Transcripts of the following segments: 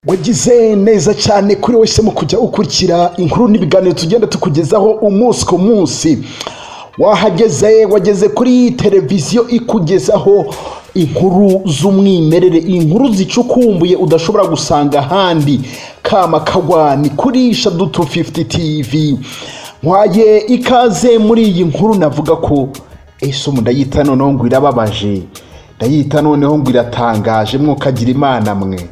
wagize neza cyane kuri wese mu kujya ukurikira inkuru n'ibiganiro tugenda tukugezaho umunsi ku munsi. Wageze kuri televiziyo ikugezaho inkuru z'umwimerere, inkuru zicukumbuye udashobora gusanga ahandi. Kama kagwani kuri Shadow 250 TV. Nkwaye ikaze muri iyi nkuru, navuga ko ndayita noneho ngo irababaje, ndayita noneho ngo iratangaje, mwokagira imana mwe.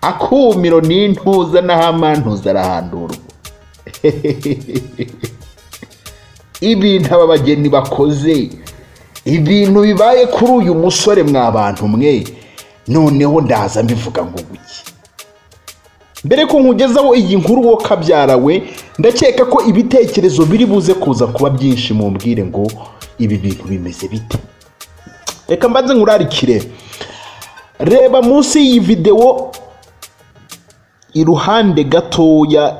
Akumiro n'intuza n'ahamantuza arahandurwa. Ibintu abageni bakoze, ibintu bibaye kuri uyu musore mwabantu mwe, noneho ndaza mbivuga ngo guki. Mbere ko nkugezaho iyi nkuru wo kabyarawe, ndakeka ko ibitekerezo biri buze kuza kuba byinshi, mumbwire ngo ibi bintu bimeze bite. Reka mbanze nkurarikire. Reba munsi y'iyi video iruhande gatoya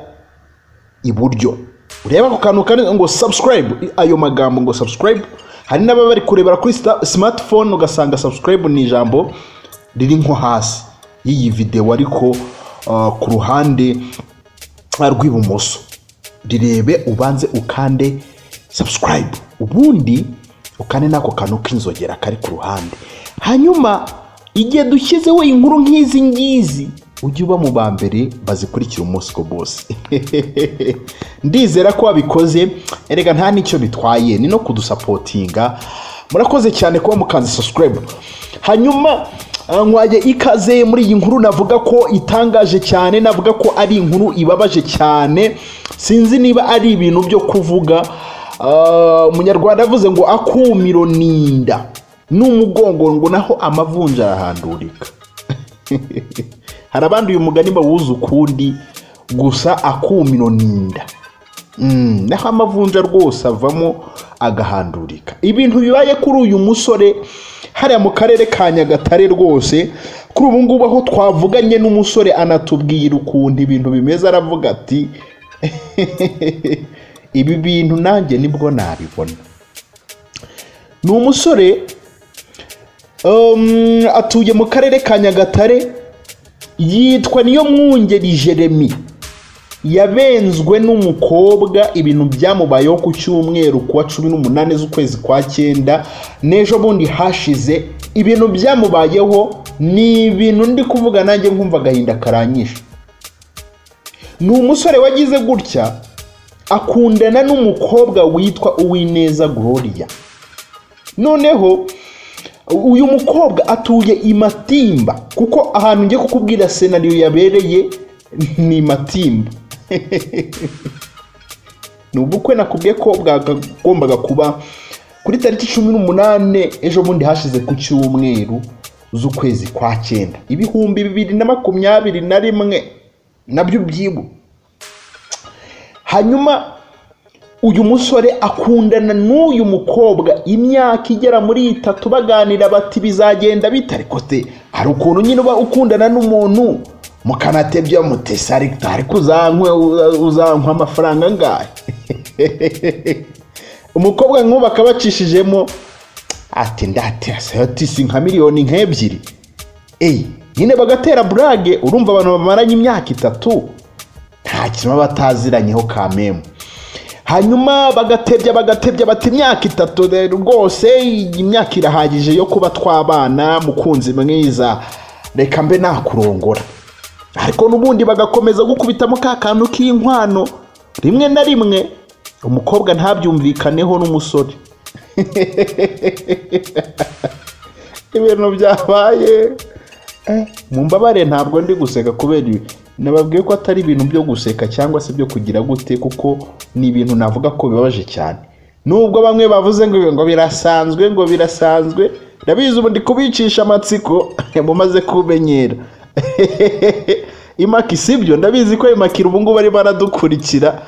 iburyo, ureba ko kantu kane ngo subscribe, ayo magambo ngo subscribe. Hari n'aba bari kurebera kuri smartphone ugasanga subscribe ni ijambo riri nko hasi y'iyi video, ariko ku ruhande rw'ibumoso rirebe, ubanze ukande subscribe, ubundi ukane nako kantu k'inzogera kari ku ruhande. Hanyuma igihe dushyizeho inkuru nk'izi ngizi, ujye uba mu bambere bazikurikira umunsi ko bose. Ndizera ko wabikoze, erega nta nicyo bitwaye, ni no kudusapotinga. Murakoze cyane kuba mukanze subscribe. Hanyuma nkwaye ikaze muri iyi nkuru, navuga ko itangaje cyane, navuga ko ari inkuru ibabaje cyane. Sinzi niba ari ibintu byo kuvuga. Umunyarwanda avuze ngo akumiro ninda n'umugongo, ngo naho amavunja arahandurika. Hari abandi uyu mugani bawuzi ukundi, gusa akumiro ninda naho amavunja rwose avamo agahandurika. Ibintu bibaye kuri uyu musore hariya mu karere ka Nyagatare rwose. Kuri ubu ngubu aho twavuganye n'umusore anatubwira ukuntu ibintu bimeze, aravuga ati ibi bintu nanjye nibwo nabibona. Ni umusore atuye mu karere ka Nyagatare, yitwa Niyomwungeri Jeremy. Yabenzwe n'umukobwa, ibintu byamubayeho ku cyumweru kuwa 18 z'ukwezi kwa 9. Nejo bundi hashize ibintu byamubayeho, ni ibintu ndi kuvuga nanjye nkumva gahinda karanyisha. Ni umusore wagize gutya, akundana n'umukobwa witwa Uwineza Gloria. Noneho uyu mukobwa atuye i Matimba, kuko ahantu ngiye kukubwira scenario yabereye ni Matimba. Nubukwe nakubwiye ko bwagombaga kuba kuri tariki 18 ejo bundi hashize ku cyumweru z'ukwezi kwa 9 2021 nabyo byibu. Hanyuma uyu musore akundana n'uyu mukobwa imyaka igera muri 3, baganira bati bizagenda bitari kote. Hari ukuntu nyine uba ukundana n'umuntu mukanatebya mutesari, ariko uzankwa amafaranga ngahe. Umukobwa nk'ubu akabacishijemo ati ndati si nka miliyoni nk'ebyiri. Nyine bagatera brage. Urumva abantu bamaranye imyaka 3 nta kintu bataziranyeho kamemo. Hanyuma bagatebya bati imyaka 3 rwose, imyaka irahagije yo kuba twabana mukunzi mwiza, reka mbe nakurongora. Ariko nubundi bagakomeza gukubitamo ka kantu k'inkwano, rimwe na rimwe umukobwa ntabyumvikaneho n'umusore. Ibintu byabaye mumbabare, ntabwo ndi guseka kubera nababwiye ko atari ibintu byo guseka cyangwa se byo kugira gute, kuko ni ibintu navuga ko bibabaje cyane. Nubwo bamwe bavuze ngo birasanzwe, ndabizi ubu ndi kubicisha amatsiko mumaze kumenyera. Imaki sibyo, ndabizi ko Imakira ubu ngubu bari baradukurikira.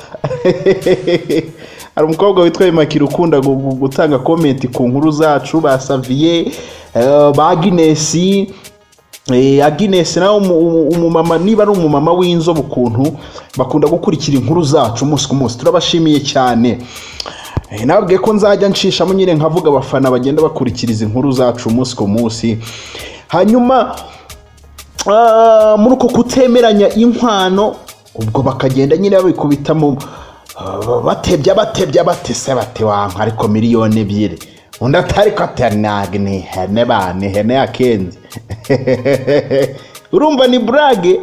Hari umukobwa witwa Imakira ukunda gutanga comment ku nkuru zacu, ba Xavier, ba Agnes nawe umumama, niba ari umumama w'inzobe, ukuntu bakunda gukurikira inkuru zacu umunsi ku munsi. Turabashimiye cyane. Nababwiye ko nzajya nshishamo nyine nkavuga abafana bagenda bakurikiriza inkuru zacu umunsi ku munsi. Hanyuma muri uko kutemeranya inkwano ubwo bakagenda nyine babikubita mu batebya batese bate wanka ariko miliyoni 2 undi atari ko atanaga ni hene yakenze urumva ni brage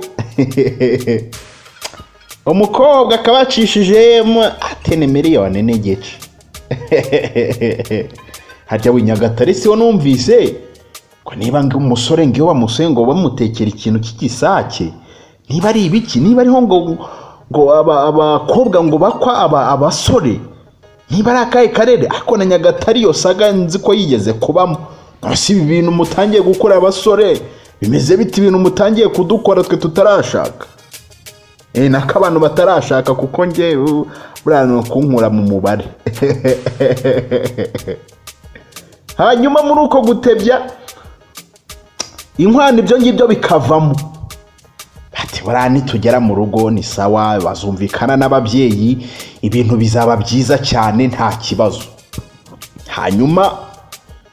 umukobwa akabacishijemo atene miliyoni n'igice hajya winyagatare siwo numvise ko niba umusore ngiyo wamusengo bamutekera ikintu cy'igisake niba ari ibiki niba ariho ngo abakobwa ngo bakwa abasore niba ari akahe karere ako na Nyagatare yo saga nzi ko yigeze kubamo si ibi bintu mutangiye gukora abasore bimeze biti ibintu mutangiye kudukora twe tutarashaka naka abantu batarashaka kuko nge burano kunkura mu mubare hanyuma muri uko gutebya inkwano ibyo ngibyo bikavamo ati burani tugera mu rugo ni sawa bazumvikana n'ababyeyi ibintu bizaba byiza cyane nta kibazo hanyuma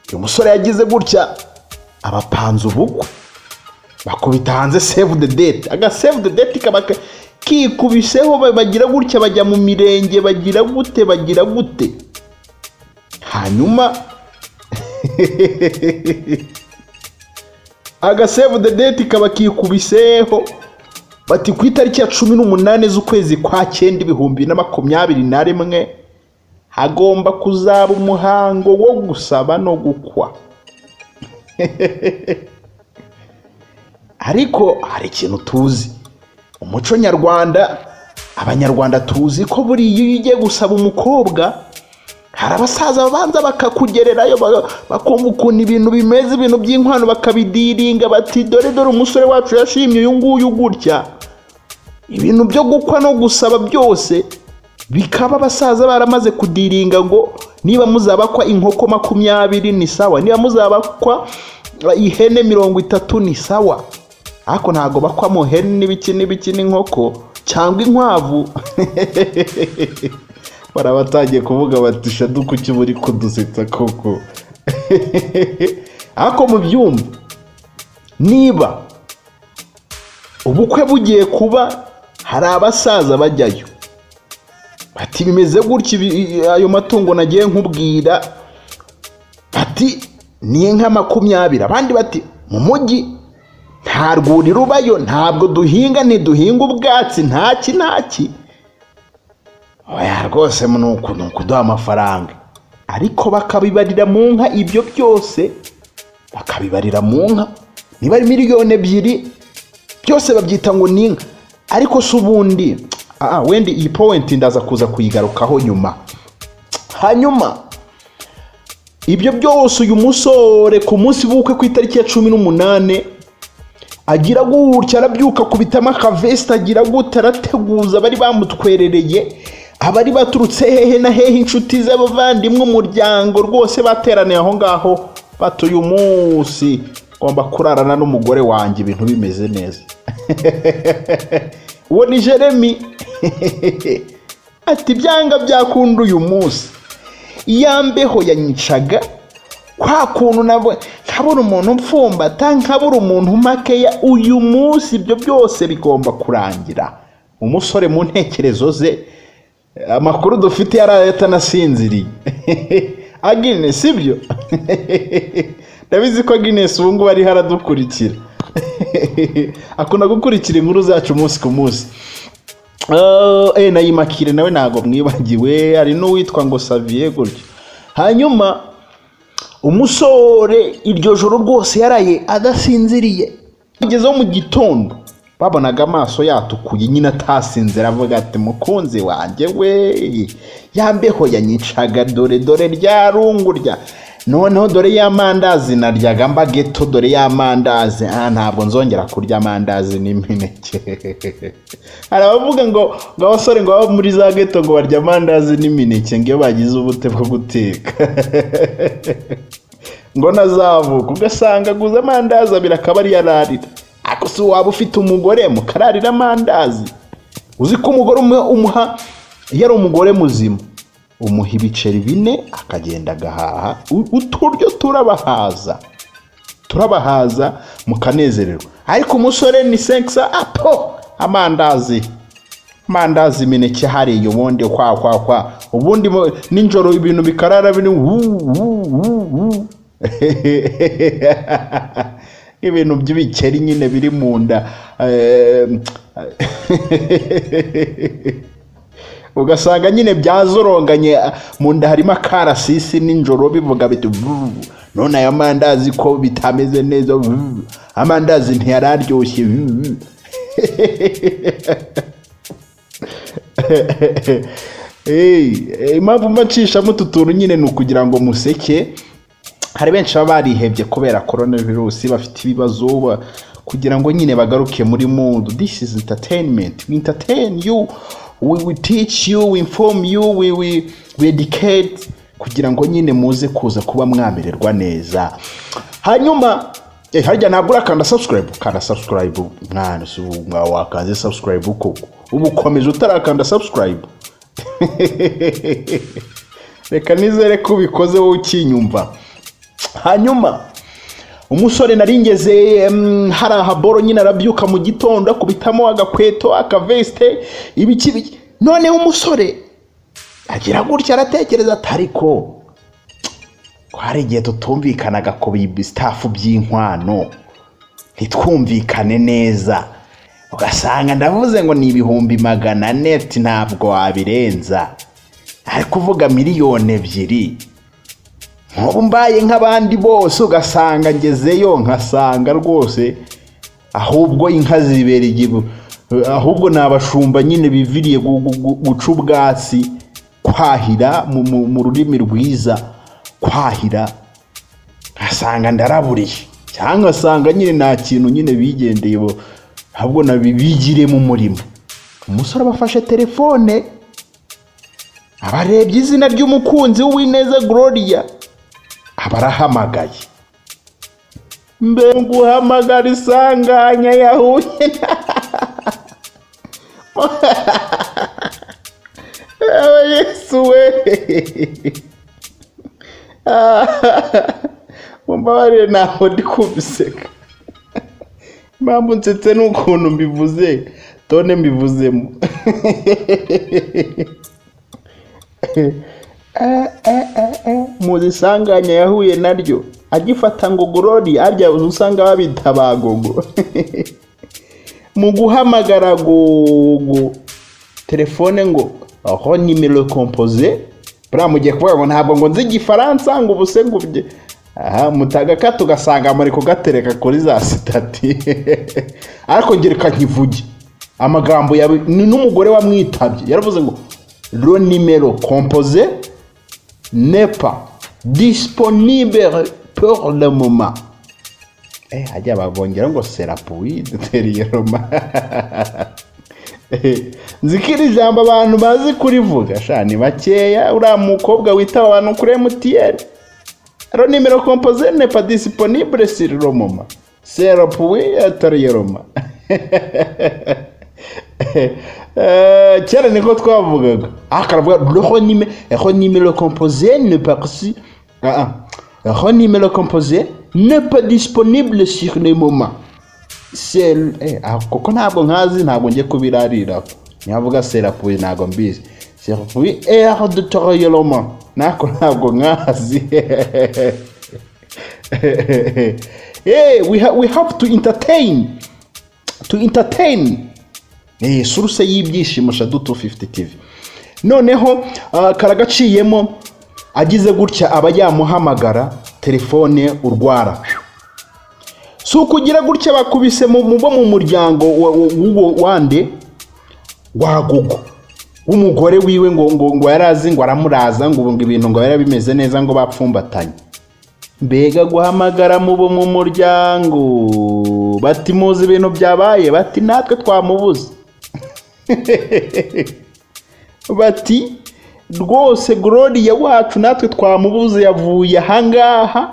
uyu musore yagize gutya abapanze ubukwe bakubita hanze save the date aga save the date kabaka kikubiseho bagira gutya bajya mu mirenge bagira gute hanyuma aga save the date kabakikubiseho bati ku itariki ya 18 z'ukwezi kwa 9 2021 hagomba kuzaba umuhango wo gusaba no gukwa ariko hari ikintu tuzi umuco nyarwanda abanyarwanda tuzi ko buri yigiye gusaba umukobwa hari abasaza babanza bakakugererayo bakumva ukuntu ibintu bimeze ibintu by'inkwano bakabidiringa bati dore umusore wacu yashimye uyu nguyu gutya ibintu byo gukwa no gusaba byose bikaba abasaza baramaze kudiringa ngo niba muzabakwa inkoko 20 ni sawa niba muzabakwa ihene 30 ni sawa ariko ntago bakwa mu hene n'ibiki n'inkoko cyangwa inkwavu barabatangiye kuvuga bati shaduku cy'uburi kudusetsa koko ariko mu byumba niba ubukwe bugiye kuba hari abasaza bajyayo bati bimeze gutya ayo matungo nagiye nkubwira bati ni inka 20 abandi bati mu mujyi nta rwuri rubayo ntabwo duhinga ntiduhinga ubwatsi ntaki oya rwose nuko duha amafaranga ariko bakabibarira mu nka ibyo byose bakabibarira mu nka niba ari miliyoni 2 byose babyita ngo ni inka ariko subundi wendi iyi point ndaza kuza kuyigarukaho nyuma hanyuma ibyo byose uyu musore ku munsi bukwe ku itariki ya 18 agira gutya arabyuka kubitama akavesta agira gutya arateguza bari bamutwerereye abari baturutse hehe na hehe inshuti z'abavandimwe umuryango rwose bateraniye aho ngaho batuye umunsi ngomba kurarana n'umugore wanjye ibintu bimeze neza uwo ni Jeremy ati byanga byakunda uyu munsi iyambeho yanyicaga kwa kuntu nabo nkabura umuntu mfumbata nkabura umuntu makeya uyu munsi ibyo byose bigomba kurangira umusore mu ntekerezo ze amakuru dufite yarayatanasinziriye Agnes sibyo ndabizi ko Agnes ubu ngubu ari haradukurikira akunda gukurikira inkuru zacu umunsi ku munsi nayimakire nawe ntago mwibagiwe ari n'uwitwa ngo Xavier gutyo hanyuma umusore iryo joro rwose yaraye adasinziriye bigezeho mu gitondo babonaga amaso yatukuye nyine atasinzira avuga ati mukunzi wanjye we yambeho yanyicaga dore ryarungurya noneho dore y'amandazi naryaga mbageto dore y'amandazi ntabwo nzongera kurya amandazi n'imineke arabavuga ngo abasore ngo baba muri za geto ngo barya amandazi n'imineke ngiyo bagize ubute bwo guteka ngo nazavuka ugasanga guza amandazi abira akaba ari yararira ako si waba ufite umugore mukararira amandazi uzi ko umugore umuha yari umugore muzima umuha ibiceri 4 akagenda agahaha uturyo turabahaza turabahaza mukanezererwa. Ariko umusore ni senkisa apo amandazi imineke hariya ubundi kwa ubundi ninjoro ibintu bikarara biri ibintu by'ibikeri nyine biri mu nda ugasanga nyine byazoronganye mu nda harimo akarasisi ninjoro bivuga biti none aya mandazi ko bitameze neza amandazi ntiyararyoshye. Impamvu mbacishamo utu tuntu nyine ni ukugira ngo museke. Hari benshi baba barihebye kubera coronavirus bafite ibibazo kugira ngo nyine bagaruke muri mood. This is entertainment. We entertain you, we teach you, we inform you, we educate kugira ngo nyine muze kuza kuba mwamererwa neza. Hanyuma harya ntabwo urakanda subscribe mwana sunga wakaze subscribe uko ubu komeza utarakanda subscribe. Reka nizere ko ubikoze wowe ukinyumva. Hanyuma umusore naringeze hari ahaboro nyine arabyuka mu gitondo akubitamo agakweto akaveste ibiki none umusore agira gutya aratekereza atariko kwari igihe tutumvikanaga ku bistaff by'inkwano ntitwumvikane neza ugasanga ndavuze ngo ni ibihumbi 400 ntabwo wabirenza ari kuvuga miliyoni 2 nkubu mbaye nk'abandi bose ugasanga ngezeyo nkasanga rwose ahubwo inka zibereye ahubwo nabashumba nyine biviriye guca ubwatsi kwahira mu rurimi rwiza kwahira asanga ndaraburiye cyangwa asanga nyine nta kintu nyine bigendeye bo ahubwo nabibigire mu murimo. Umusore bafashe telefone abarebye izina ry'umukunzi w'Ineza Gloria abarahamagaye mbe nguhamagara isanganya yahuye Yesu we mumbabarire naho ndi kubiseka mpamvu nsetse n'ukuntu mbivuze tone mbivuzemo. Muzisanganya yahuye naryo agifata ngo Gloria arya usanga babitabagogo mu guhamagara gogo telefone ngo aho nimero composé mugiye kuvuga ngo ntabwo ngo nzi igifaransa ngo ubuse ngubye mutagaka tugasanga muri kugatereka kuri za stati ariko ngereka nkivuge amagambo yawe n'umugore wamwitabye yaravuze ngo le numéro composé n'est pas disponible pour le moment. Hajya babongera ngo serapuwi duteriye Roma. Nzikiri jambo abantu bazi kurivuga shani bakeya ura mukobwa witaba abantu kuri MTN. Le numéro composé n'est pas disponible sur le moment. Serapuwi duteriye Roma. Cyane niko twavugaga akaravuga le numéro composé n'est pas le numéro composé n'est pas disponible sur le moment. C'est koko ntabwo nkazi ntabwo ngiye kubirarira nyavuga serapuye ntabwo mbizi serapuye de Torayeloma nako ntabwo nkazi. We have to entertain source y'ibyishimo Shadu 250 TV. Noneho karagaciyemo agize gutya aba yamuhamagara telefone urwara so kugira gutya bakubise mu muryango wande wagogo umugore wiwe ngo yarazi ngo aramuraza ngo ibintu ngo yari bimeze neza ngo bapfumbatanye mbega guhamagara mu muryango bati muzi ibintu byabaye bati natwe twamubuze bati rwose Gloria wacu natwe twamubuze yavuye ahangaha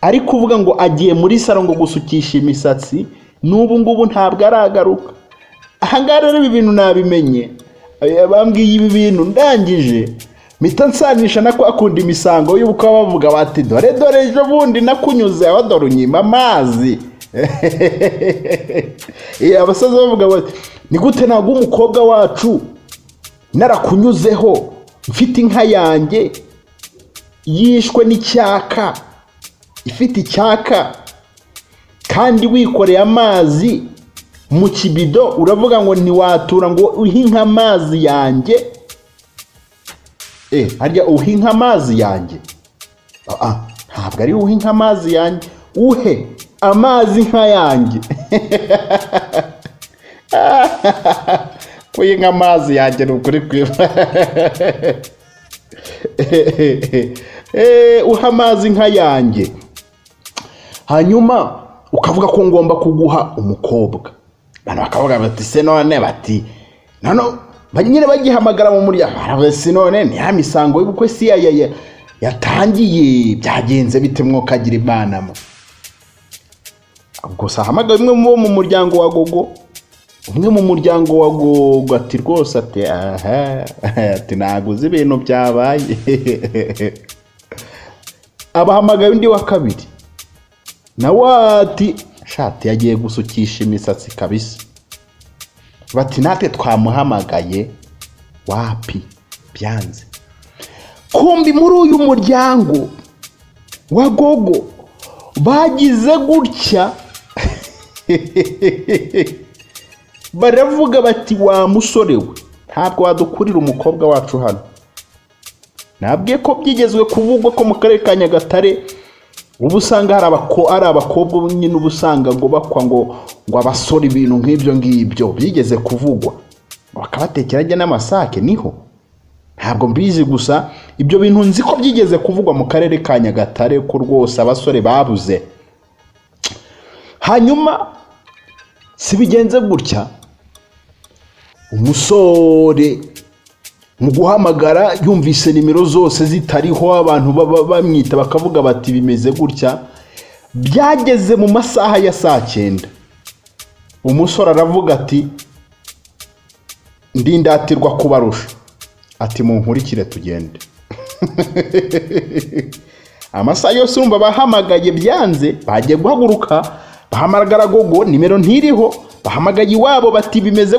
ari kuvuga ngo agiye muri salo ngo gusukisha imisatsi n'ubu ngubu ntabwo aragaruka. Ahangaha rero ibi bintu nabimenye bambwiye ibi bintu ndangije mpita nsanisha na kwa kundi imisango y'ubukwe bavuga bati dore ejo bundi nakunyuze abadora unyima amazi. Abasaza bavuga bati ni gute ntabwo umukobwa wacu narakunyuzeho mfite inka yanjye yishwe n'icyaka, ifite icyaka, kandi wikoreye amazi mu kibido uravuga ngo ntiwatura ngo uhinka amazi yanjye. Harya uhinka amazi yanjye? Ntabwo ari uhinka amazi yanjye, uhe amazi nka yanjye. Kuhinka amazi yanjye ni ukuri kwiba. Uha amazi nka yanjye, hanyuma ukavuga ko ngomba kuguha umukobwa. Bano bakavuga bati se none bati nano banyine bagihamagara mu muryango barabese none ni ya misango y'ubukwe si yatangiye byagenze bite mwokagira Imana mo. Gusa hamagaye umwe mu muryango wa Gogo, umwe mu muryango wa Gogo ati rwose ati ati naguze ibintu byabaye. Abahamagaye undi wa kabiri nawe ati shati yagiye gusukisha imisatsi kabisa. Bati natwe twamuhamagaye wapi byanze. Kumbi muri uyu muryango wa Gogo bagize gutya. Baravuga bati wa musore we ntabwo wadukurira umukobwa wacu hano. Nabwiye ko byigezwe kuvugwa ko mu karere ka Nyagatare ubu usanga hari abakobwa nyine ubusanga ngo bakwa ngo abasore ibintu nk'ibyo ngibyo byigeze kuvugwa bakabatekeranya n'amasake. Niho ntabwo mbizi, gusa ibyo bintu nzi ko byigeze kuvugwa mu karere ka Nyagatare ko rwose abasore babuze. Hanyuma si bigenze gutya, umusore mu guhamagara yumvise nimero zose zitariho, abantu bamwita bakavuga bati bimeze gutya. Byageze mu masaha ya 9:00 umusore aravuga ati ndindatirwa kubarusha, ati munkurikire tugende. Amasaha yose urumva bahamagaye byanze, bagiye guhaguruka bahamagara Gogo nimero ntiriho, bahamagaye iwabo bati bimeze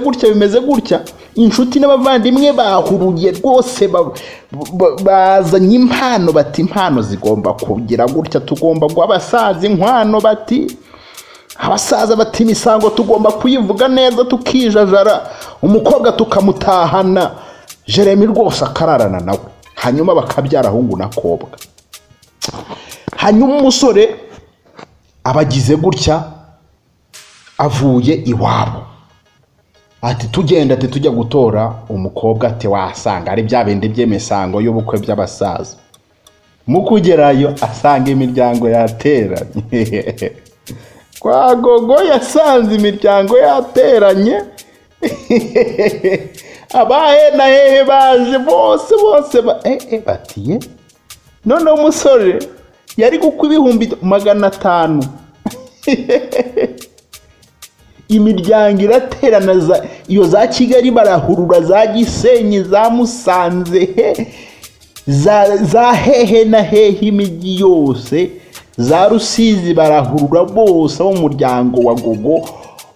gutya. Inshuti n'abavandimwe bahuruye rwose bazanye impano, bati impano zigomba kugira gutya, tugomba guha abasaza inkwano, bati abasaza bati imisango tugomba kuyivuga neza tukijajara, umukobwa tukamutahana. Jeremy rwose akararana nawe, hanyuma bakabyara ahungu na kobwa. Hanyuma umusore abagize gutya avuye iwabo ati tugenda ati tujya gutora umukobwa, ati wasanga ari bya bindi by'emisango y'ubukwe by'abasaza. Mu kugerayo asanga imiryango yateranye. Kwa Gogo yasanze imiryango yateranye. Abahe na hehe baje bose batiye. None umusore yari gukwa 500. Imiryango iraterana, iyo za Kigali barahurura, za Gisenyi, za Musanze, za hehe na hehe imijyi yose, za Rusizi barahurura bose bo mu muryango wa Gogo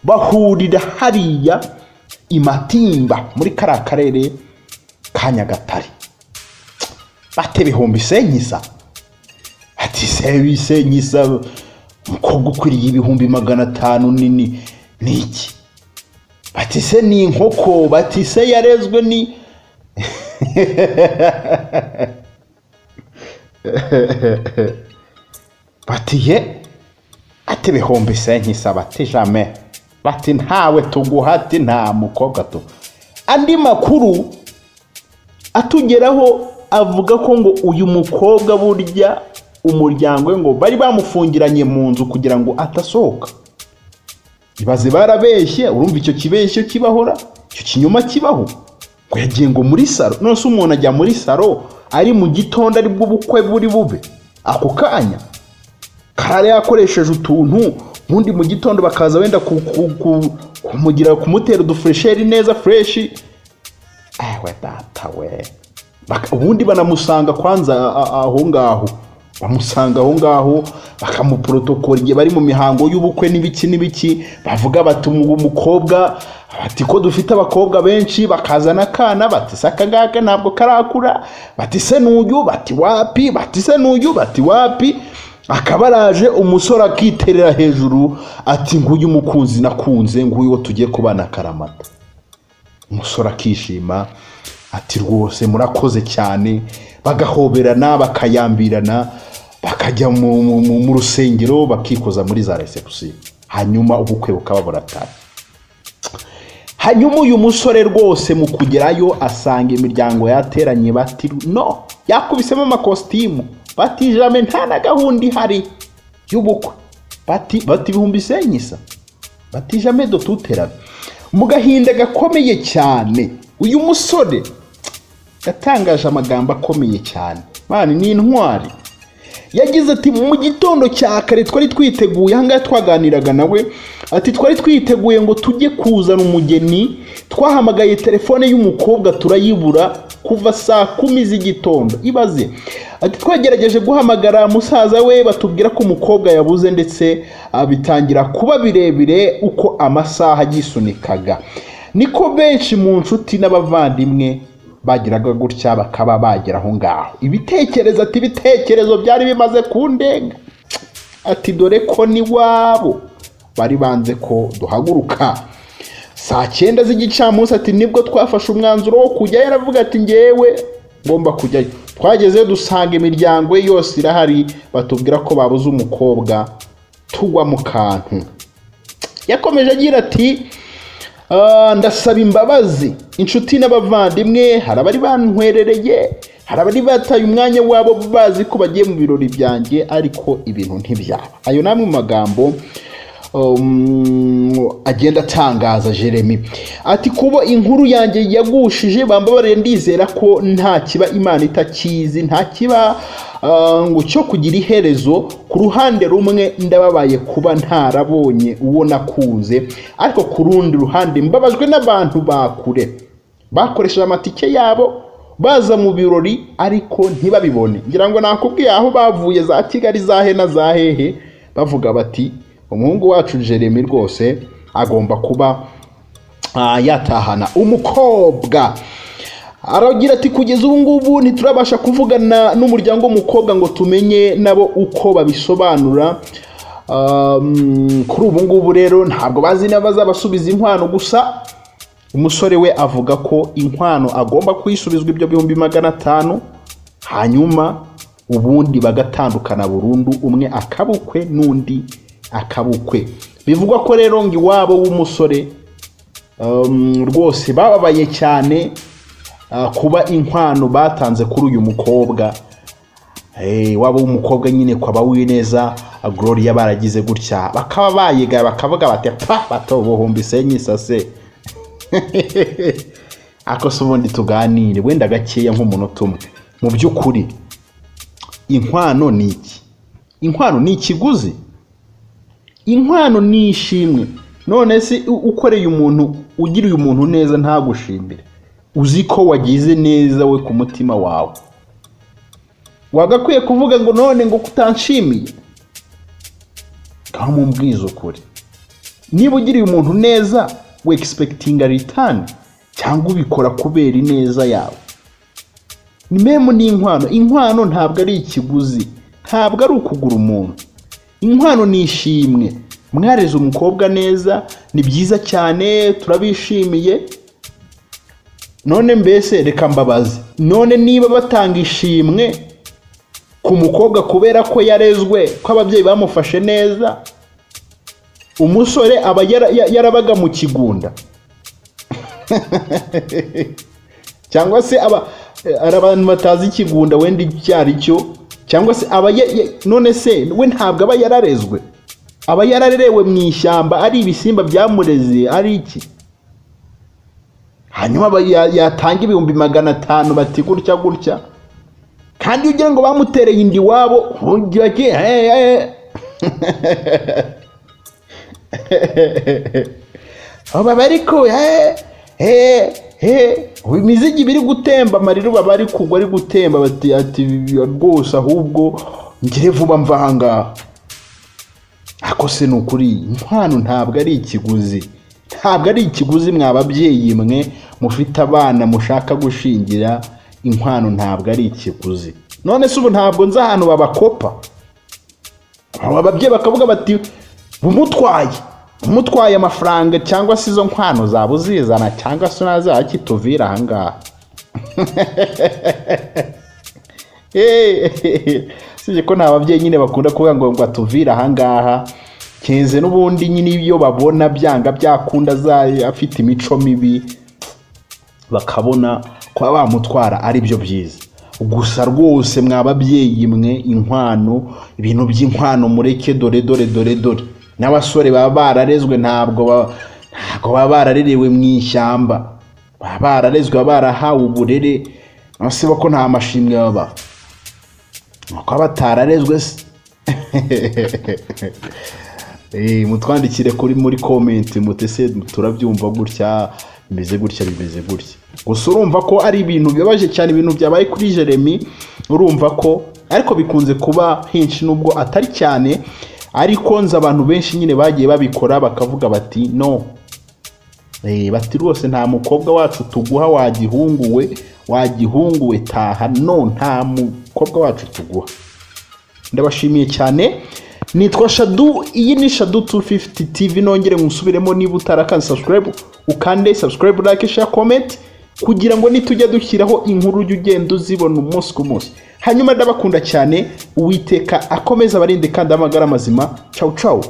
bahurira hariya Imatimba muri kara karere ka Nyagatare. Bate bihumbi senyisa, ati senyisa umukobwa ukwiriye 500 nini niki? Bati se ni inkoko, bati se yarezwe ni bati ye ati bihumbi senyisa, bati jamais, bati ntawe tuguhati nta mukobwa tu. Andi makuru atugeraho avuga ko ngo uyu mukobwa burya umuryango we ngo bari bamufungiranye mu nzu kugira ngo atasohoka. Ibaze barabeshye, urumva icyo kibeshye kibahora, icyo kinyuma kibaho. Ngo yagiye ngo muri saro, none se umuntu ajya muri saro ari mu gitondo ari bw'ubukwe buri bube ako kanya karare yakoresheje utuntu, mundi mu gitondo bakaza wenda kumugira kumutera udufresheri neza fresh. We data we, ubundi banamusanga kwanza aho ngaho, bamusanga aho ngaho bakamuprotokora igihe bari mu mihango y'ubukwe n'ibiki bavuga bati umukobwa bati ko dufite abakobwa benshi, bakazana akana bati saka ngaka ntabwo karakura, bati se n'uyu, bati wapi, bati se n'uyu, bati wapi. Akabaraje umusore akiterera hejuru ati nguyu mukunzi nakunze, nguyu tugiye kubana karamata. Umusore akishima ati rwose murakoze cyane, bagahoberana bakayambirana, bakajya mu rusengero bakikoza muri za reception, hanyuma ubukwe bukaba buratari. Hanyuma uyu musore rwose mu kugerayo asanga imiryango yateranye, bati no, yakubisemo amakositimu, bati jamais nta na gahunda ihari y'ubukwe, bati ibihumbi senyisa, bati jamais do tuterana. Mu gahinda gakomeye cyane uyu musore yatangaje amagambo akomeye cyane, mani ni intwari. Yagize ati mu gitondo cya kare twari twiteguye, ahangaha twaganiraga nawe, ati twari twiteguye ngo tujye kuzana umugeni, twahamagaye telefone y'umukobwa turayibura kuva saa 10 z'igitondo. Ibaze, ati twagerageje guhamagara musaza we batubwira ko umukobwa yabuze, ndetse bitangira kuba birebire uko amasaha agisunikaga. Niko benshi mu nshuti n'abavandimwe bagiraga gutya bakaba bagera aho ngaho. Ati ibitekerezo byari bimaze kundenga, ati dore ko ni wabo bari banze ko duhaguruka saa 9 z'igicamunsi, ati nibwo twafashe umwanzuro wo kujya. Yaravuga ati ngewe ngomba kujyayo. Twageze dusanga imiryango yose irahari, batubwira ko babuze umukobwa, tugwa mu kantu. Yakomeje agira ati ndasaba imbabazi inshuti n'abavandimwe, hari abari bantwerereye, hari abari bataye umwanya wabo bazi ko bagiye mu birori byanjye, ariko ibintu ntibyaba. Ayo namwe mu magambo agenda atangaza Jeremy. Ati kubo inkuru yanjye yagushije bambabarire, ndizera ko nta kiba Imana itakizi, nta kiba ngo cyo kugira iherezo. Ku ruhande rumwe ndababaye kuba ntarabonye uwo nakunze, ariko ku rundi ruhande mbabajwe n'abantu bakure bakoresheje amatike yabo baza mu birori ariko ntibabibone. Ngira ngo nakubwiye aho bavuye za Kigali zahe na zahehe, bavuga bati umuhungu wacu Jeremy rwose agomba kuba yatahana umukobwa. Aragira ati kugeza ubu ngubu ntiturabasha kuvugana n'umuryango w'umukobwa ngo tumenye nabo uko babisobanura. Kuri ubu ngubu rero ntabwo bazi niba bazabasubiza inkwano, gusa umusore we avuga ko inkwano agomba kuyisubizwa ibyo 500, hanyuma ubundi bagatandukana burundu, umwe akabukwe n'undi akabukwe. Bivugwa ko rero ngo iwabo w'umusore rwose bababaye cyane kuba inkwano batanze kuri uyu mukobwa. Wabo w'umukobwa nyine kwa Bawineza Gloria baragize gutya, bakaba bayiga bakavuga bati bato buhumbi senyisa se. Ako subundi tuganire wenda gakeya nk'umunota umwe. Mu by'ukuri inkwano ni iki? Inkwano ni ikiguzi, inkwano ni ishimwe. None se ukoreye umuntu, ugiriye umuntu neza ntagushimire, uzi ko wagize neza we ku mutima wawe, wagakwiye kuvuga ngo none ngo kutanshimiye? Kandi mumbwizo kuri, niba ugiriye umuntu neza we expecting a return, cyangwa ubikora kubera ineza yawe. Ni memo ni inkwano. Inkwano ntabwo ari ikiguzi, ntabwo ari ukugura umuntu. Inkwano ni ishimwe. Mwareze umukobwa neza, ni byiza cyane, turabishimiye. None mbese reka mbabaze, none niba batanga ishimwe ku mukobwa kubera ko yarezwe, ko ababyeyi bamufashe neza, umusore aba yarabaga mu kigunda cyangwa se abantu batazi ikigunda wenda icyari cyo, cyangwa se none se we ntabwo aba yararezwe, aba yararerewe mu ishyamba, ari ibisimba byamureze, ari iki? Hanyuma yatanga 500 bati gutya gutya, kandi ugira ngo bamutereye indi wabo ujye aba bariko imizigi biri gutemba amarira baba ari kugwa ari gutemba bati ati rwose ahubwo ngire vuba mvanga. Ako se nukuri inkwano ntabwo ari ikiguzi, ntabwo ari ikiguzi mwababyeyi mwe mufite abana mushaka gushingira, inkwano ntabwo ari ikiguzi. None se ubu ntabwo nza ahantu babakopa, ababyeyi bakavuga bati umutwaye amafaranga cyangwa se izo nkwano zaba uzizana cyangwa se nazakituvira ahangaha. Sije ko nta babyeyi nyine bakunda kuvuga ngo atuvira ahangaha, kenze n'ubundi nyine iyo babona byanga byakunda afite imico mibi bakabona kwa bamutwara ari byo byiza. Gusa rwose mwababyeyi mwe inkwano, ibintu by'inkwano mureke dore n'abasore baba bararezwe ntabwo baba bararerewe mu ishyamba, baba bararezwe barahawe uburere, nasiba ko nta mashimwe baba ko batararezwe se. Mutwandikire kuri muri comment mutese turabyumva gutya bimeze gutya. Gusa urumva ko ari ibintu bibabaje cyane, ibintu byabaye kuri Jeremy, urumva ko ariko bikunze kuba henshi nubwo atari cyane, ariko nza abantu benshi nyine bagiye babikora bakavuga bati no, bati rwose nta mukobwa wacu tuguha, wagihunguwe taha, no nta mukobwa wacu tuguha. Ndabashimiye cyane, nitwa Shadu, iyi ni Shadu 250 TV. Nongere musubiremo, niba utarakanze subscribe ukande subscribe, like, share, comment kugira ngo nitujya dushyiraho inkuru ugenda uzibona umunsi ku munsi. Hanyuma ndabakunda cyane, Uwiteka akomeza abarinde kandi amagara mazima. Ciao ciao.